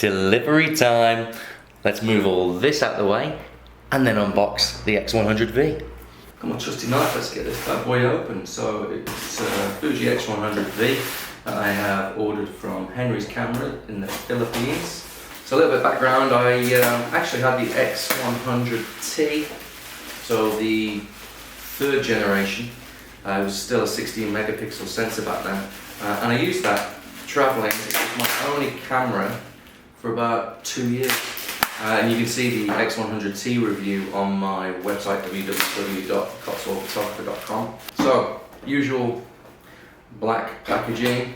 delivery time. Let's move all this out of the way and then unbox the X100V. Come on, trusty knife, let's get this bad boy open. So it's Fuji X100V that I have ordered from Henry's Camera in the Philippines. So a little bit of background, I actually had the X100T, so the third generation. It was still a 16 megapixel sensor back then, and I used that traveling. It was my only camera for about 2 years. And you can see the X100T review on my website, www.cotswoldphotographer.com. So, usual black packaging. I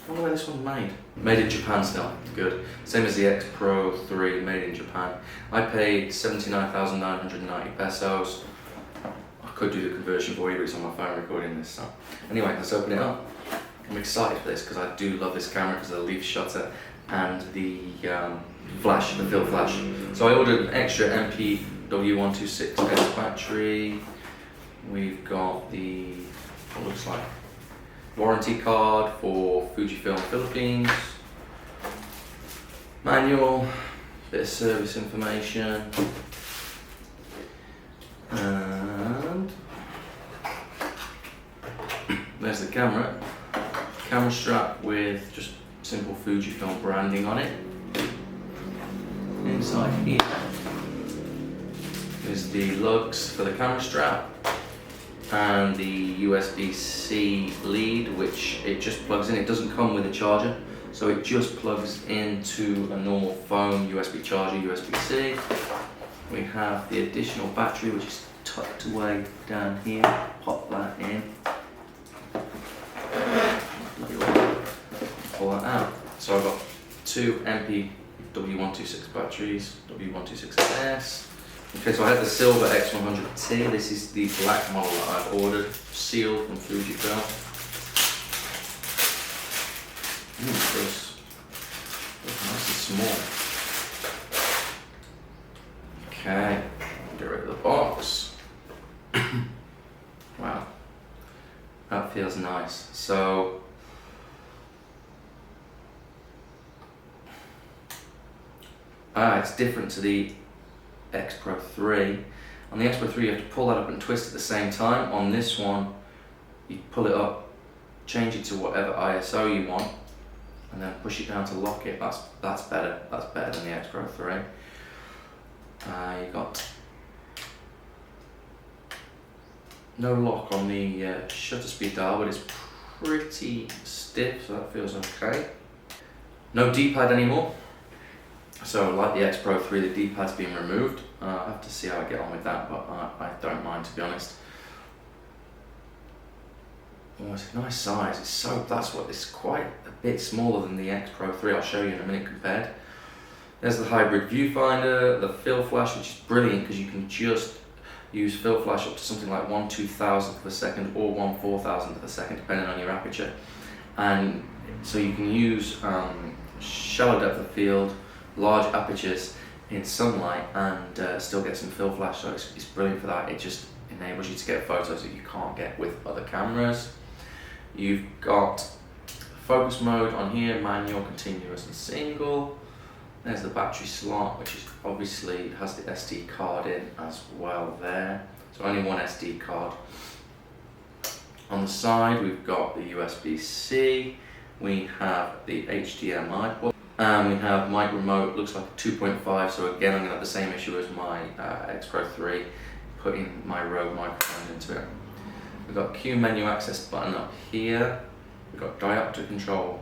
wonder where this one's made. Made in Japan still, good. Same as the X-Pro 3, made in Japan. I paid 79,990 pesos. I could do the conversion for you, but it's on my phone recording this. So, anyway, let's open it up. I'm excited for this because I do love this camera because of the leaf shutter and the flash, the fill flash. So I ordered an extra MPW126S battery. We've got the, what looks like, warranty card for Fujifilm Philippines. Manual, bit of service information. And there's the camera. Camera strap with just simple Fujifilm branding on it. Inside here is the lugs for the camera strap and the USB-C lead, which it just plugs in. It doesn't come with a charger, so it just plugs into a normal phone USB charger, USB-C. We have the additional battery, which is tucked away down here. Pop that in. Pull that out. So I've got two MPW126 batteries, W126S. Okay, so I had the silver X100T. This is the black model that I've ordered, sealed from Fujifilm. Feels nice and small. Okay, get rid of the box. Wow, that feels nice. So, it's different to the X-Pro 3. On the X-Pro 3 you have to pull that up and twist at the same time. On this one, you pull it up, change it to whatever ISO you want, and then push it down to lock it. That's better. That's better than the X-Pro 3. You got no lock on the shutter speed dial, but it's pretty stiff, so that feels okay. No D-pad anymore. So like the X-Pro 3, the D-pad's been removed. I have to see how I get on with that, but I don't mind, to be honest. Oh, it's a nice size. It's quite a bit smaller than the X-Pro 3. I'll show you in a minute compared. There's the hybrid viewfinder, the fill flash, which is brilliant because you can just use fill flash up to something like 1/2000th of a second or 1/4000th of a second, depending on your aperture. And so you can use shallow depth of field, large apertures in sunlight, and still get some fill flash. So it's brilliant for that. It just enables you to get photos that you can't get with other cameras. You've got focus mode on here, manual, continuous and single. There's the battery slot, which is obviously has the SD card in as well there. So only one SD card. On the side we've got the USB-C, we have the HDMI port, and we have mic remote, looks like a 2.5, so again I'm going to have the same issue as my X-Pro 3, putting my Rode microphone into it. We've got Q menu access button up here, we've got diopter control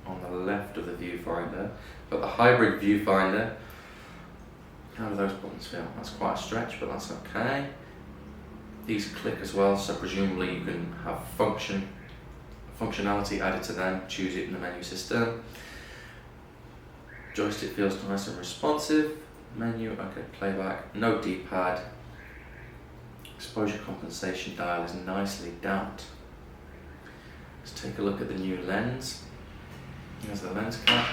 on the left of the viewfinder, got the hybrid viewfinder. How do those buttons feel? That's quite a stretch, but that's okay. These click as well, so presumably you can have functionality added to them, choose it in the menu system. Joystick feels nice and responsive. Menu, okay, playback, no D-pad. Exposure compensation dial is nicely damped. Let's take a look at the new lens. Here's the lens cap.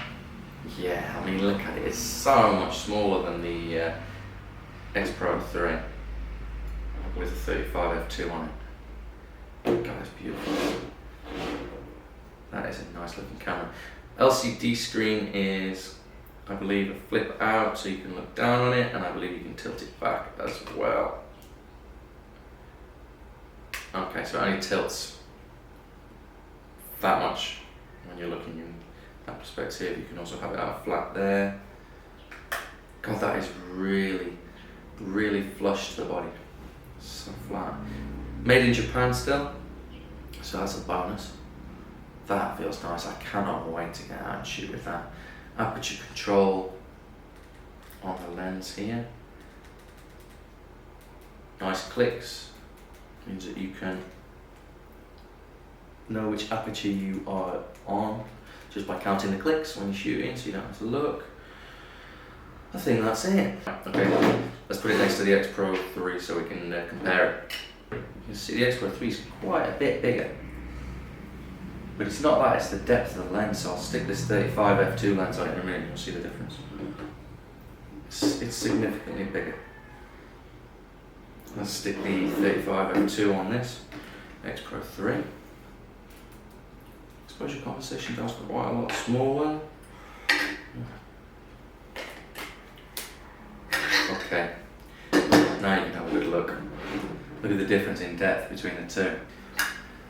Yeah, I mean, look at it, it's so much smaller than the X-Pro 3 with a 35 f2 on it. God, it's beautiful. That is a nice looking camera. LCD screen is, I believe, a flip out, so you can look down on it, and I believe you can tilt it back as well. Okay, so it only tilts that much when you're looking in that perspective. You can also have it out flat there. God, that is really, really flush to the body. So flat. Made in Japan still, so that's a bonus. That feels nice. I cannot wait to get out and shoot with that. Aperture control on the lens here. Nice clicks. Means that you can know which aperture you are on just by counting the clicks when you're shooting, so you don't have to look. I think that's it. Okay, let's put it next to the X-Pro 3 so we can compare it. You can see the X-Pro 3 is quite a bit bigger, but it's not that, it's the depth of the lens. So I'll stick this 35 f2 lens on it in a minute and you'll see the difference. It's significantly bigger. Let's stick the 35 f2 on this X-Pro 3. Exposure compensation goes quite a lot smaller. Okay, now you can have a good look. Look at the difference in depth between the two.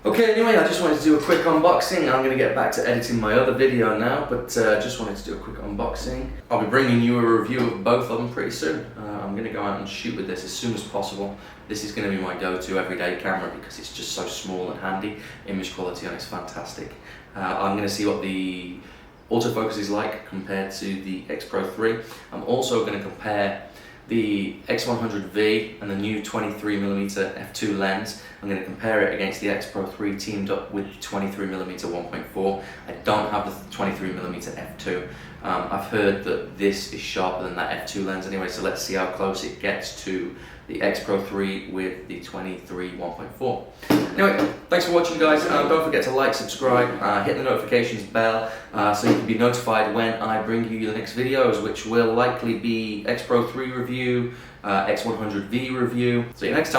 Okay, anyway, I just wanted to do a quick unboxing. I'm going to get back to editing my other video now, but just wanted to do a quick unboxing. I'll be bringing you a review of both of them pretty soon. I'm going to go out and shoot with this as soon as possible. This is going to be my go-to everyday camera because it's just so small and handy. Image quality on it's fantastic. I'm going to see what the autofocus is like compared to the X-Pro 3. I'm also going to compare the X100V and the new 23mm f2 lens. I'm going to compare it against the X-Pro 3 teamed up with 23mm 1.4. I don't have the 23mm f2. I've heard that this is sharper than that f2 lens anyway, so let's see how close it gets to the X-Pro 3 with the 23 1.4. Anyway, thanks for watching, guys. Don't forget to like, subscribe, hit the notifications bell so you can be notified when I bring you the next videos, which will likely be X-Pro 3 review, X100V review. See you next time.